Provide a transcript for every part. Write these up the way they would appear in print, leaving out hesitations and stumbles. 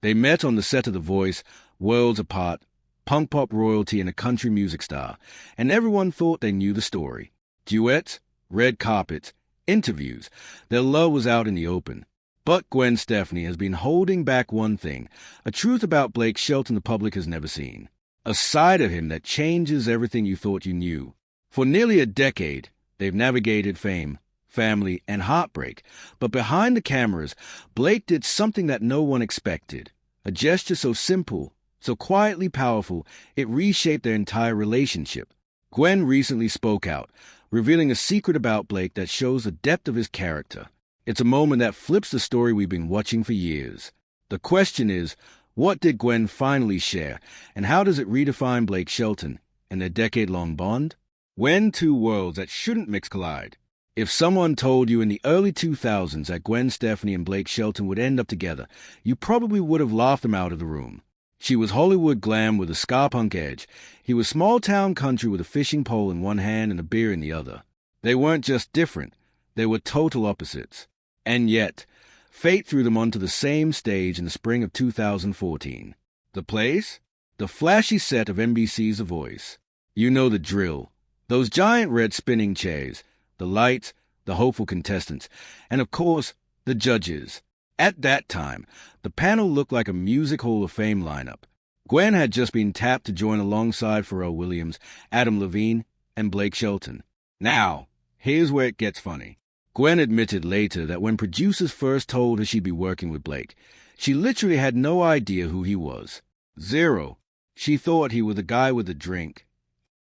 They met on the set of The Voice, worlds apart, punk pop royalty and a country music star, and everyone thought they knew the story. Duets, red carpets, interviews, their love was out in the open. But Gwen Stefani has been holding back one thing, a truth about Blake Shelton the public has never seen. A side of him that changes everything you thought you knew. For nearly a decade, they've navigated fame, family, and heartbreak. But behind the cameras, Blake did something that no one expected. A gesture so simple, so quietly powerful, it reshaped their entire relationship. Gwen recently spoke out, revealing a secret about Blake that shows the depth of his character. It's a moment that flips the story we've been watching for years. The question is, what did Gwen finally share, and how does it redefine Blake Shelton and their decade-long bond? When two worlds that shouldn't mix collide. If someone told you in the early 2000s that Gwen Stefani and Blake Shelton would end up together, you probably would have laughed them out of the room. She was Hollywood glam with a ska punk edge. He was small-town country with a fishing pole in one hand and a beer in the other. They weren't just different, they were total opposites. And yet, fate threw them onto the same stage in the spring of 2014. The place? The flashy set of NBC's The Voice. You know the drill. Those giant red spinning chairs, the lights, the hopeful contestants, and of course, the judges. At that time, the panel looked like a Music Hall of Fame lineup. Gwen had just been tapped to join alongside Pharrell Williams, Adam Levine, and Blake Shelton. Now, here's where it gets funny. Gwen admitted later that when producers first told her she'd be working with Blake, she literally had no idea who he was. Zero. She thought he was the guy with the drink.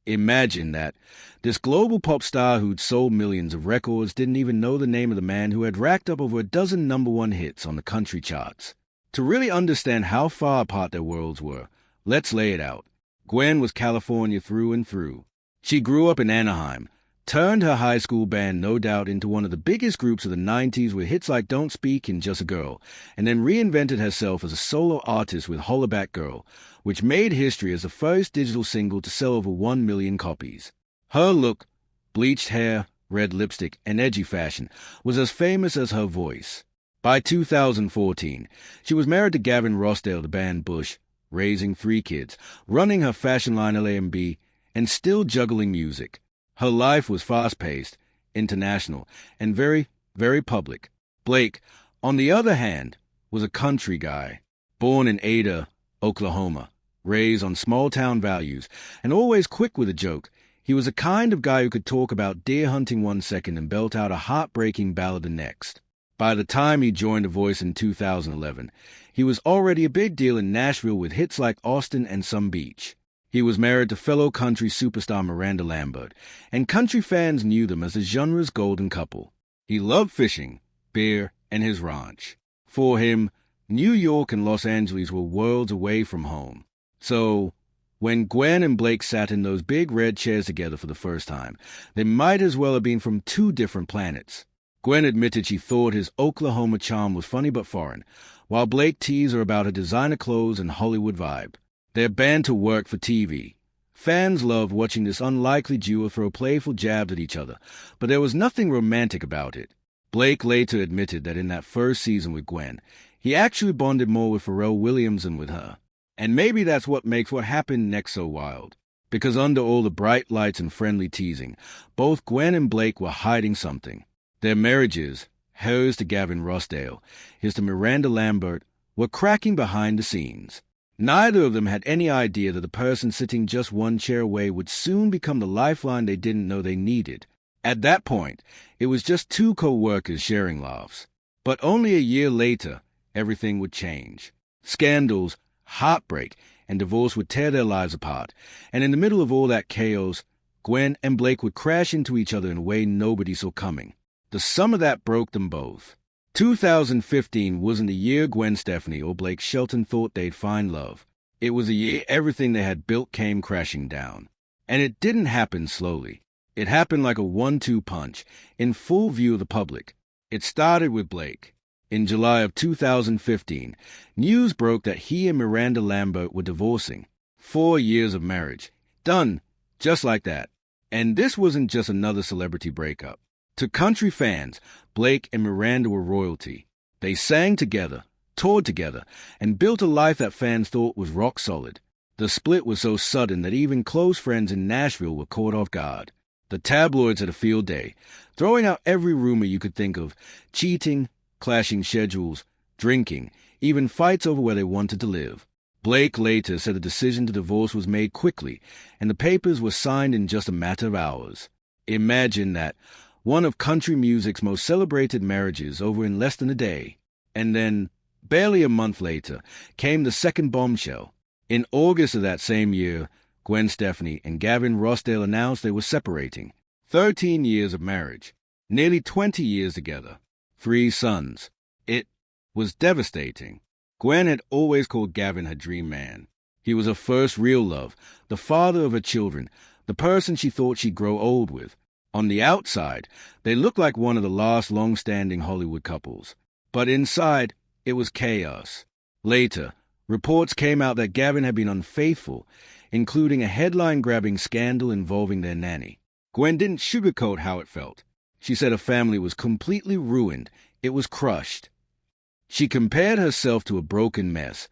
Imagine that. This global pop star who'd sold millions of records didn't even know the name of the man who had racked up over a dozen #1 hits on the country charts. To really understand how far apart their worlds were, let's lay it out. Gwen was California through and through. She grew up in Anaheim, turned her high school band No Doubt into one of the biggest groups of the 90s with hits like Don't Speak and Just a Girl, and then reinvented herself as a solo artist with Hollaback Girl, which made history as the first digital single to sell over 1 million copies. Her look, bleached hair, red lipstick, and edgy fashion, was as famous as her voice. By 2014, she was married to Gavin Rossdale of the band Bush, raising 3 kids, running her fashion line LAMB, and still juggling music. Her life was fast-paced, international, and very, very public. Blake, on the other hand, was a country guy, born in Ada, Oklahoma, raised on small-town values, and always quick with a joke. He was the kind of guy who could talk about deer hunting one second and belt out a heartbreaking ballad the next. By the time he joined The Voice in 2011, he was already a big deal in Nashville with hits like Austin and Some Beach. He was married to fellow country superstar Miranda Lambert, and country fans knew them as the genre's golden couple. He loved fishing, beer, and his ranch. For him, New York and Los Angeles were worlds away from home. So, when Gwen and Blake sat in those big red chairs together for the first time, they might as well have been from 2 different planets. Gwen admitted she thought his Oklahoma charm was funny but foreign, while Blake teased her about her designer clothes and Hollywood vibe. Their banter worked for TV. Fans loved watching this unlikely duo throw playful jabs at each other, but there was nothing romantic about it. Blake later admitted that in that first season with Gwen, he actually bonded more with Pharrell Williams than with her. And maybe that's what makes what happened next so wild. Because under all the bright lights and friendly teasing, both Gwen and Blake were hiding something. Their marriages, hers to Gavin Rossdale, his to Miranda Lambert, were cracking behind the scenes. Neither of them had any idea that the person sitting just 1 chair away would soon become the lifeline they didn't know they needed. At that point, it was just 2 co-workers sharing laughs. But only a year later, everything would change. Scandals, heartbreak, and divorce would tear their lives apart, and in the middle of all that chaos, Gwen and Blake would crash into each other in a way nobody saw coming. The sum of that broke them both. 2015 wasn't the year Gwen Stefani or Blake Shelton thought they'd find love. It was a year everything they had built came crashing down. And it didn't happen slowly. It happened like a 1-2 punch, in full view of the public. It started with Blake. In July of 2015, news broke that he and Miranda Lambert were divorcing. 4 years of marriage. Done. Just like that. And this wasn't just another celebrity breakup. To country fans, Blake and Miranda were royalty. They sang together, toured together, and built a life that fans thought was rock solid. The split was so sudden that even close friends in Nashville were caught off guard. The tabloids had a field day, throwing out every rumor you could think of: cheating, clashing schedules, drinking, even fights over where they wanted to live. Blake later said the decision to divorce was made quickly, and the papers were signed in just a matter of hours. Imagine that, one of country music's most celebrated marriages over in less than a day. And then, barely a month later, came the second bombshell. In August of that same year, Gwen Stefani and Gavin Rossdale announced they were separating. 13 years of marriage, nearly 20 years together, 3 sons. It was devastating. Gwen had always called Gavin her dream man. He was her first real love, the father of her children, the person she thought she'd grow old with. On the outside, they looked like one of the last long-standing Hollywood couples. But inside, it was chaos. Later, reports came out that Gavin had been unfaithful, including a headline-grabbing scandal involving their nanny. Gwen didn't sugarcoat how it felt. She said her family was completely ruined. It was crushed. She compared herself to a broken mess,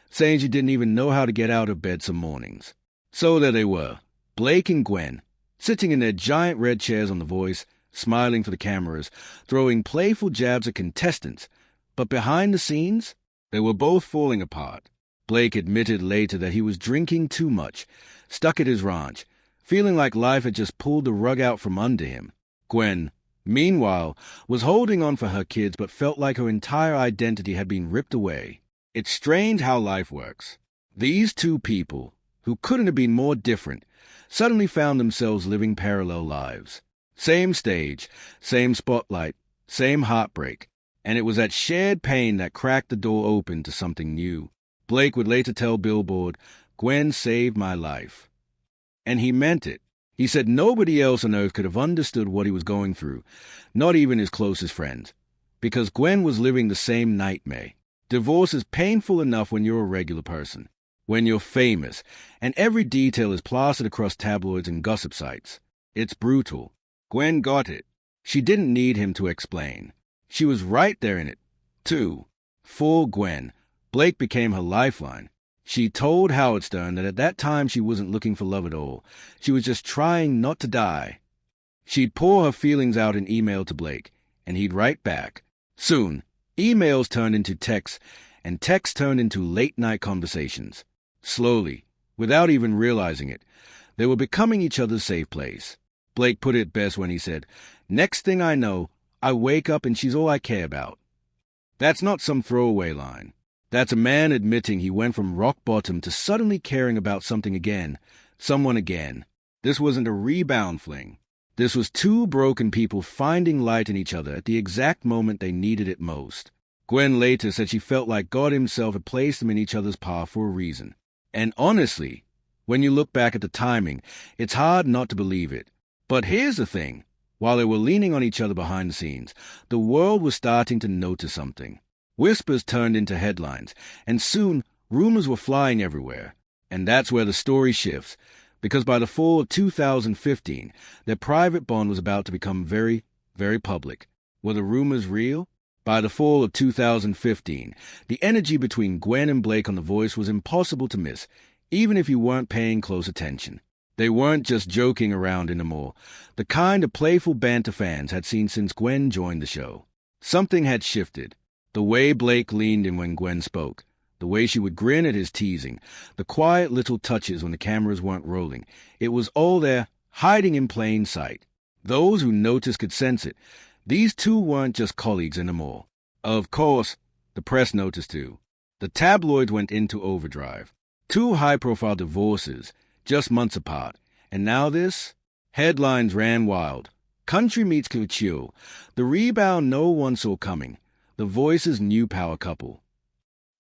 saying she didn't even know how to get out of bed some mornings. So there they were, Blake and Gwen, sitting in their giant red chairs on The Voice, smiling for the cameras, throwing playful jabs at contestants. But behind the scenes, they were both falling apart. Blake admitted later that he was drinking too much, stuck at his ranch, feeling like life had just pulled the rug out from under him. Gwen, meanwhile, was holding on for her kids but felt like her entire identity had been ripped away. It's strange how life works. These two people, who couldn't have been more different, suddenly found themselves living parallel lives. Same stage, same spotlight, same heartbreak, and it was that shared pain that cracked the door open to something new. Blake would later tell Billboard, "Gwen saved my life." And he meant it. He said nobody else on earth could have understood what he was going through, not even his closest friends, because Gwen was living the same nightmare. Divorce is painful enough when you're a regular person, when you're famous, and every detail is plastered across tabloids and gossip sites. It's brutal. Gwen got it. She didn't need him to explain. She was right there in it, too. For Gwen, Blake became her lifeline. She told Howard Stern that at that time she wasn't looking for love at all. She was just trying not to die. She'd pour her feelings out in email to Blake, and he'd write back. Soon, emails turned into texts, and texts turned into late-night conversations. Slowly, without even realizing it, they were becoming each other's safe place. Blake put it best when he said, "Next thing I know, I wake up and she's all I care about." That's not some throwaway line. That's a man admitting he went from rock bottom to suddenly caring about something again, someone again. This wasn't a rebound fling. This was two broken people finding light in each other at the exact moment they needed it most. Gwen later said she felt like God himself had placed them in each other's path for a reason. And honestly, when you look back at the timing, it's hard not to believe it. But here's the thing. While they were leaning on each other behind the scenes, the world was starting to notice something. Whispers turned into headlines, and soon rumors were flying everywhere. And that's where the story shifts, because by the fall of 2015, their private bond was about to become very, very public. Were the rumors real? By the fall of 2015, the energy between Gwen and Blake on The Voice was impossible to miss, even if you weren't paying close attention. They weren't just joking around anymore, the kind of playful banter fans had seen since Gwen joined the show. Something had shifted. The way Blake leaned in when Gwen spoke, the way she would grin at his teasing, the quiet little touches when the cameras weren't rolling, it was all there, hiding in plain sight. Those who noticed could sense it. These two weren't just colleagues anymore. Of course, the press noticed too. The tabloids went into overdrive. 2 high-profile divorces, just months apart. And now this? Headlines ran wild. Country meets couture. The rebound no one saw coming. The Voice's new power couple.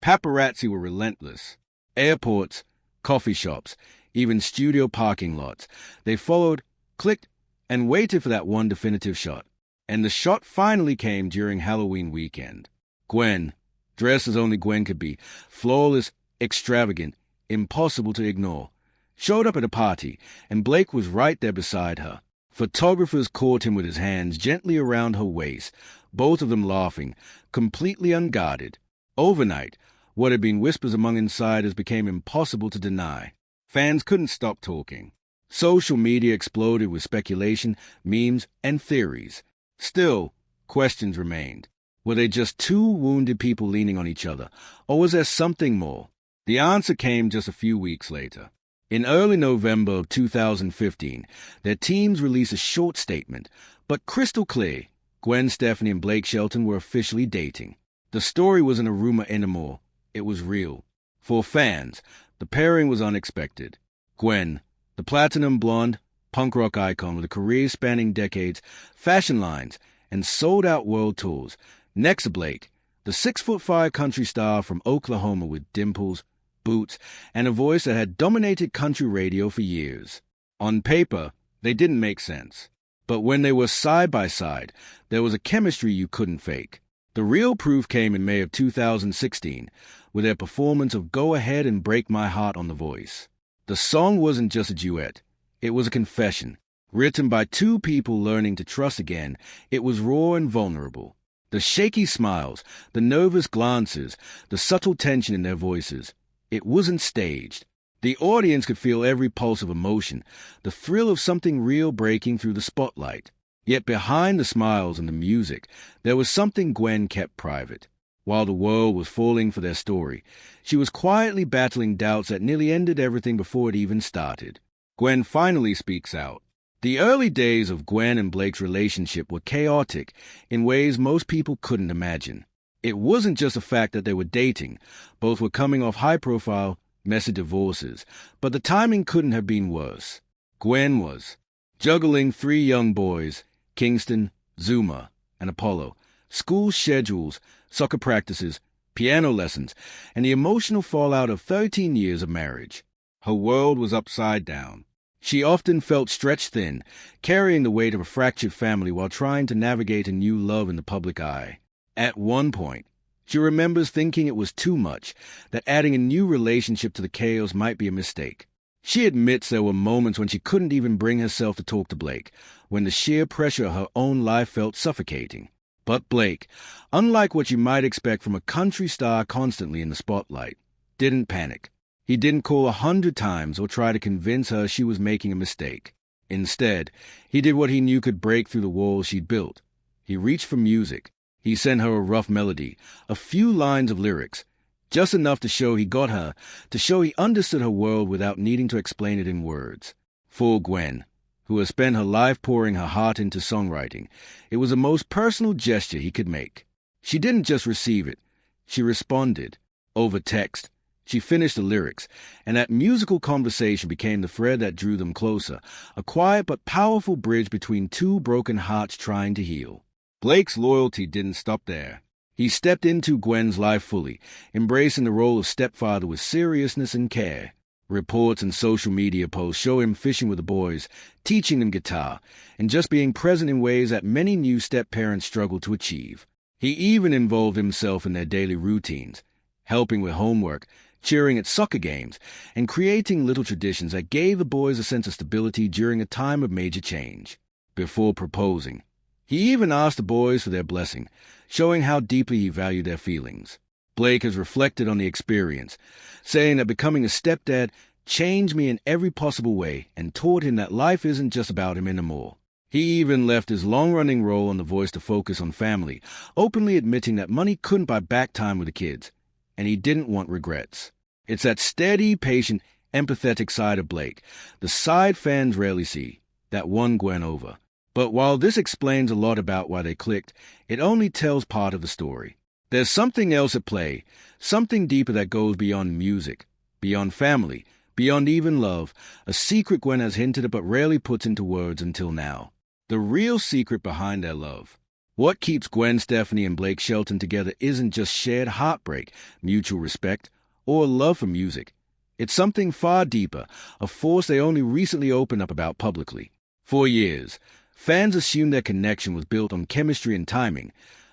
Paparazzi were relentless. Airports, coffee shops, even studio parking lots. They followed, clicked, and waited for that one definitive shot. And the shot finally came during Halloween weekend. Gwen, dressed as only Gwen could be, flawless, extravagant, impossible to ignore, showed up at a party, and Blake was right there beside her. Photographers caught him with his hands gently around her waist, both of them laughing, completely unguarded. Overnight, what had been whispers among insiders became impossible to deny. Fans couldn't stop talking. Social media exploded with speculation, memes, and theories. Still, questions remained. Were they just two wounded people leaning on each other, or was there something more? The answer came just a few weeks later. In early November of 2015, their teams released a short statement, but crystal clear. Gwen Stefani and Blake Shelton were officially dating. The story wasn't a rumor anymore. It was real. For fans, the pairing was unexpected. Gwen, the platinum blonde punk rock icon with a career spanning decades, fashion lines, and sold-out world tours. Next to Blake, the 6'5" country star from Oklahoma with dimples, boots, and a voice that had dominated country radio for years. On paper, they didn't make sense. But when they were side by side, there was a chemistry you couldn't fake. The real proof came in May of 2016, with their performance of Go Ahead and Break My Heart on The Voice. The song wasn't just a duet. It was a confession. Written by two people learning to trust again, it was raw and vulnerable. The shaky smiles, the nervous glances, the subtle tension in their voices. It wasn't staged. The audience could feel every pulse of emotion, the thrill of something real breaking through the spotlight. Yet behind the smiles and the music, there was something Gwen kept private. While the world was falling for their story, she was quietly battling doubts that nearly ended everything before it even started. Gwen finally speaks out. The early days of Gwen and Blake's relationship were chaotic in ways most people couldn't imagine. It wasn't just the fact that they were dating. Both were coming off high-profile, messy divorces, but the timing couldn't have been worse. Gwen was juggling 3 young boys, Kingston, Zuma, and Apollo, school schedules, soccer practices, piano lessons, and the emotional fallout of 13 years of marriage. Her world was upside down. She often felt stretched thin, carrying the weight of a fractured family while trying to navigate a new love in the public eye. At one point, she remembers thinking it was too much, that adding a new relationship to the chaos might be a mistake. She admits there were moments when she couldn't even bring herself to talk to Blake, when the sheer pressure of her own life felt suffocating. But Blake, unlike what you might expect from a country star constantly in the spotlight, didn't panic. He didn't call 100 times or try to convince her she was making a mistake. Instead, he did what he knew could break through the walls she'd built. He reached for music. He sent her a rough melody, a few lines of lyrics, just enough to show he got her, to show he understood her world without needing to explain it in words. For Gwen, who has spent her life pouring her heart into songwriting, it was the most personal gesture he could make. She didn't just receive it. She responded. Over text, she finished the lyrics, and that musical conversation became the thread that drew them closer, a quiet but powerful bridge between two broken hearts trying to heal. Blake's loyalty didn't stop there. He stepped into Gwen's life fully, embracing the role of stepfather with seriousness and care. Reports and social media posts show him fishing with the boys, teaching them guitar, and just being present in ways that many new step-parents struggle to achieve. He even involved himself in their daily routines, helping with homework, cheering at soccer games, and creating little traditions that gave the boys a sense of stability during a time of major change. Before proposing, he even asked the boys for their blessing, showing how deeply he valued their feelings. Blake has reflected on the experience, saying that becoming a stepdad changed me in every possible way and taught him that life isn't just about him anymore. He even left his long-running role on The Voice to focus on family, openly admitting that money couldn't buy back time with the kids, and he didn't want regrets. It's that steady, patient, empathetic side of Blake, the side fans rarely see, that won Gwen over. But while this explains a lot about why they clicked, it only tells part of the story. There's something else at play, something deeper that goes beyond music, beyond family, beyond even love, a secret Gwen has hinted at but rarely puts into words until now. The real secret behind their love. What keeps Gwen Stefani and Blake Shelton together isn't just shared heartbreak, mutual respect, or love for music. It's something far deeper, a force they only recently opened up about publicly. For years, fans assumed their connection was built on chemistry and timing,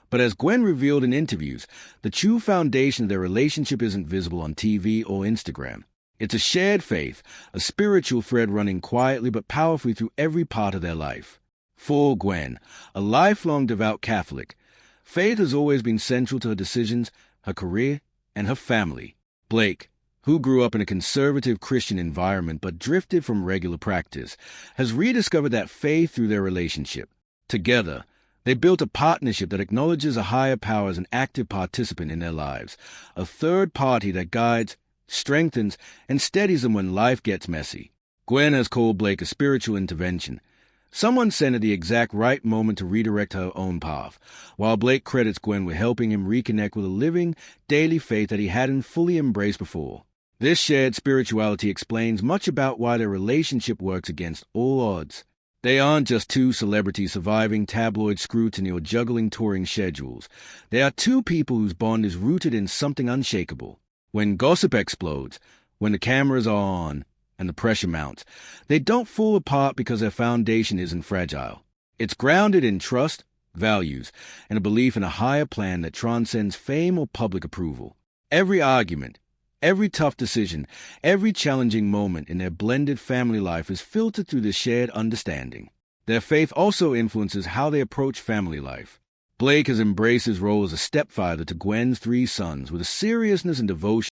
but as Gwen revealed in interviews, the true foundation of their relationship isn't visible on TV or Instagram. It's a shared faith, a spiritual thread running quietly but powerfully through every part of their life. For Gwen, a lifelong devout Catholic, faith has always been central to her decisions, her career, and her family. Blake, who grew up in a conservative Christian environment but drifted from regular practice, has rediscovered that faith through their relationship. Together, they built a partnership that acknowledges a higher power as an active participant in their lives, a third party that guides, strengthens, and steadies them when life gets messy. Gwen has called Blake a spiritual intervention, someone sent at the exact right moment to redirect her own path, while Blake credits Gwen with helping him reconnect with a living, daily faith that he hadn't fully embraced before. This shared spirituality explains much about why their relationship works against all odds. They aren't just two celebrities surviving tabloid scrutiny or juggling touring schedules. They are two people whose bond is rooted in something unshakable. When gossip explodes, when the cameras are on, and the pressure mounts, they don't fall apart because their foundation isn't fragile. It's grounded in trust, values, and a belief in a higher plan that transcends fame or public approval. Every argument, every tough decision, every challenging moment in their blended family life is filtered through this shared understanding. Their faith also influences how they approach family life. Blake has embraced his role as a stepfather to Gwen's 3 sons with a seriousness and devotion